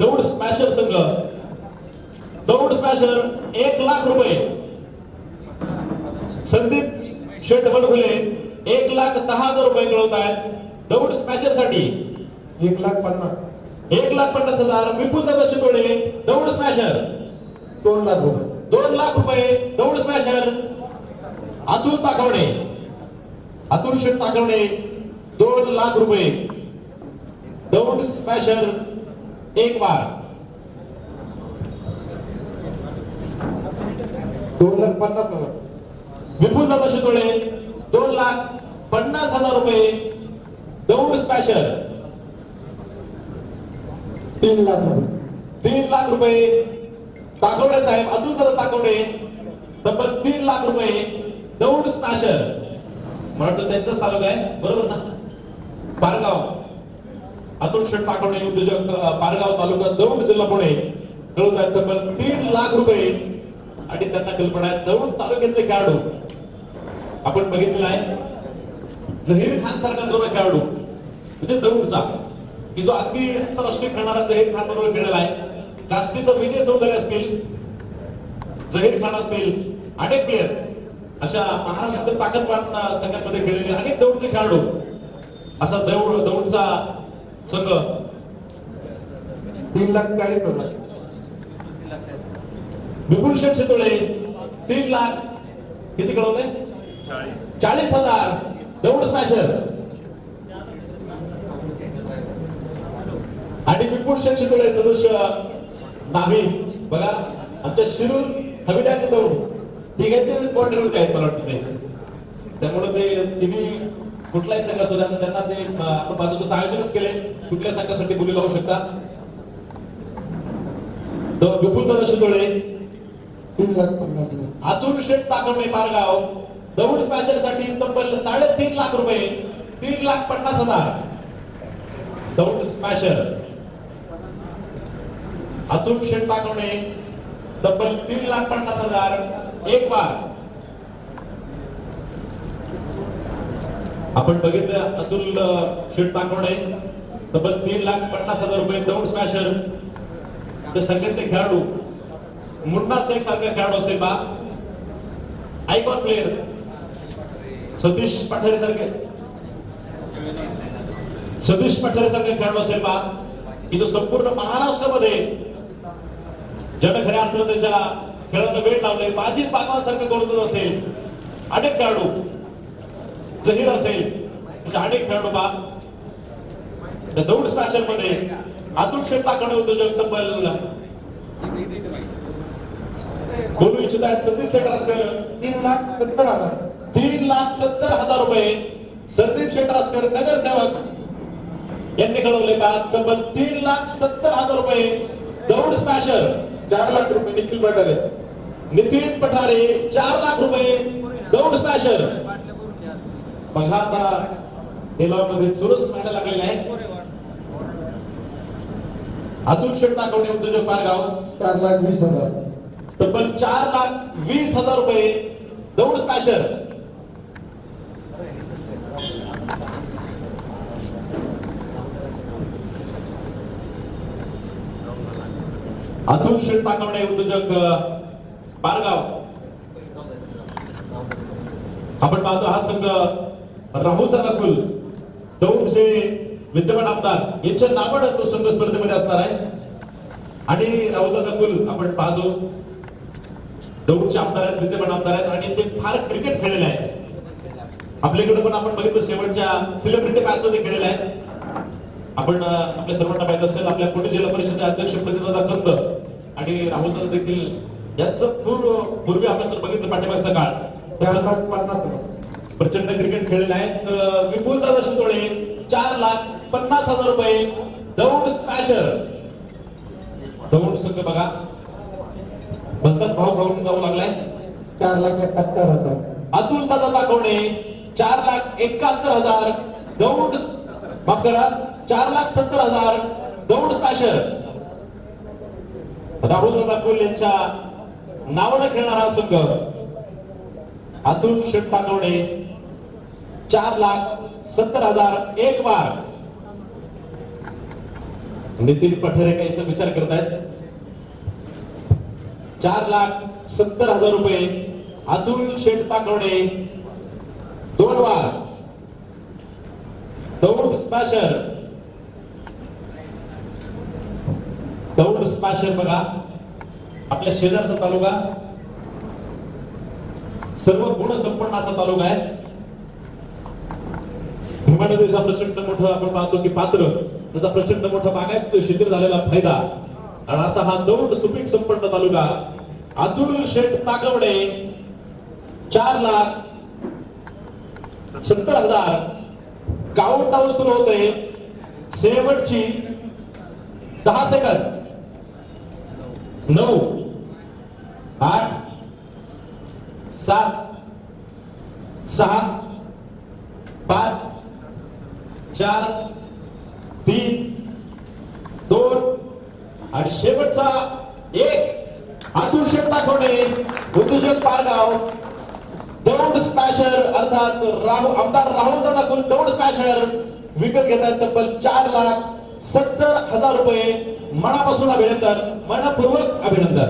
दौड स्मॅशर संघ, दौड स्मॅशर 1,00,000 रुपये. संदीप शेठ बडगुले 1,10,000 रुपये कळवत आहेत दौड स्मॅशर साठी. 1,50,000. 1,50,000. विपुल दादा शितोळे दौड स्मॅशर 2,00,000 रुपये. 2,00,000 रुपये दौड स्मॅशर. अतुल ताकवणे, अतुल शेठ ताकवणे 2,00,000 रुपये दौड स्मॅशर एक बार. 2,50,000. विपुल दादा शितोळे 2,50,000 रुपये दौड स्मॅशर. 3,00,000 रुपये. 3,00,000 रुपये ताकवडे साहेब, अतुल दादा ताकवडे तब्बल 3,00,000 रुपये दौड स्मॅशर. मला वाटतं त्यांचाच तालुका आहे बरोबर ना, पारगाव. अतुल शेठ ताकवडे उद्योजक, पारगाव तालुका दौंड जिल्हा पुणे कळवत आहेत तब्बल 3,00,000 रुपये. आणि त्यांना कल्पना आहे दौंड तालुक्यातले खेळाडू आपण बघितलेला आहे. झहीर खान सारखा जो खेळाडू म्हणजे दौंडचा की जो अगदी आंतरराष्ट्रीय खेळणारा झहीर खान बरोबर खेळलेला आहे. काष्टीचा विजय चौधरी असतील, झहीर खान असतील, अनेक प्लेयर अशा महाराष्ट्रातील ताकदवान संघांमध्ये खेळलेले अनेक दौंडचे खेळाडू. असा दौंडचा संघ 3,40,000. विपुल शेठ शितोळे 3,00,000 किती कळवले 40,000 दौड स्मॅशर. आणि विपुल शेठ शितोळे सदस्य नावी बघा आमच्या शिरूर हवेली दौड तिघांचे कॉन्ट्रीब्युट आहेत मला वाटतं ते. त्यामुळे ते तिन्ही कुठलाही संघ असू द्या त्यांना ते आपण बाजूचं आयोजनच केले. कुठल्या संघासाठी बोली लावू शकता. विपुल दादा शितोळे 3,50,000. अतुल शेठ ताकवणे पारगाव दौड स्मॅशर साठी तब्बल 3.5 रुपये 3,50,000 दौड स्मॅशर. अतुल शेठ ताकवणे तब्बल 3,50,000 एक बार. आपण बघितलं अतुल शेठ ताकवणे तब्बल 3,50,000 रुपये दौड स्मॅशर. ते संघातले खेळाडू मुन्ना शेख सारखा खेळाडू असेल बा, आयकॉन प्लेयर सतीश पठारे सारखे खेळाडू असेल बा की जो संपूर्ण महाराष्ट्रामध्ये ज्यानं खऱ्या अर्थानं त्याच्या खेळाला वेळ लावले. बाजी बागवासारखं गोलंदाज असेल, अनेक खेळाडू, जहीर असेल, अनेक खेळाडू बा त्या दौड स्मॅशर मध्ये. अतुल शेठ ताकवणे उद्योजक तब्बल बोलू इच्छित आहेत संदीप शेठ रासकर 3,70,000. 3,70,000 रुपये संदीप शेठ रासकर नगरसेवक यांनी कळवले का तब्बल 3,70,000 रुपये दौड स्मॅशर. 4,00,000 रुपये निखिल पठारे. नितीन पठारे 4,00,000 रुपये दौड स्मॅशर. बघा आता मध्ये चुरस व्हायला लागलेला आहे. अतुल शेठ ताकवणे उद्योजक पारगाव 4,20,000. तब्बल 4,20,000 रुपये दौड स्मॅशर. अतुल शेठ ताकवणे उद्योजक पारगाव. आपण पाहतो हा संघ राहुल दादा कुल दौंडचे विद्यमान आमदार यांच्या नावानं तो संघ स्पर्धेमध्ये असणार आहे. आणि राहुल दादा कुल आपण पाहतो दौंडचे आमदार आहेत, विद्यमान आमदार आहेत आणि ते फार क्रिकेट खेळलेले आहेत. आपल्याकडे पण आपण बघितलं शेवटच्या सेलिब्रिटी मॅच मध्ये खेळलेले आहेत. आपण आपल्या सर्वांना माहित असेल आपल्या पुणे जिल्हा परिषदेचे अध्यक्ष प्रतिदादा कंद आणि राहुल दादा देखील यांचं पूर्वी आपण बघितलं पाठीमागचा काळ 4,50,000. प्रचंड क्रिकेट खेळले आहेत. विपुल दादा शितोळे 4,50,000 रुपये दौंड स्मॅशर. दौंड संघ बघा भलताच भाव खाऊन जाऊ लागलाय. 4,71,000. अतुल दादा ताकवणे 4,71,000 दौंड, माफ करा 4,70,000 दौंड स्मॅशर. राहुल दादा कुल यांच्या नावानं खेळणारा संघ अतुल शेठ ताकवणे 4,70,000 एक बार. नितीन पठारे काहीचा विचार करतायत. 4,70,000 रुपये अतुल शेठ ताकवडे, 2 वार दौड स्मॅशर. दौड स्मॅशर बघा, आपल्या शेजारचा तालुका, सर्व गुणसंपन्न असा तालुका आहे. हिमालयाचा प्रचंड मोठं आपण पाहतो की पात्र, त्याचा प्रचंड मोठा बागायत शेती झालेला फायदा, आणि असा हा दौड सुपीक संपन्न तालुका. अतुल शेठ ताकवडे 4,70,000. काउंट डाऊन सुरू होते. शेवटची 10 सेकंद. 9, 8, 7, 6, 5, 4, 3, 2 आणि शेवटचा 1. अतुल शेठ ताकवडे, उद्योजक पारगाव, दौड स्मॅशर अर्थात आमदार राहुल दादा कुल दौड स्मॅशर विकत घेतात. तब्बल 4,70,000 रुपये. मनापासून अभिनंदन, मनपूर्वक अभिनंदन.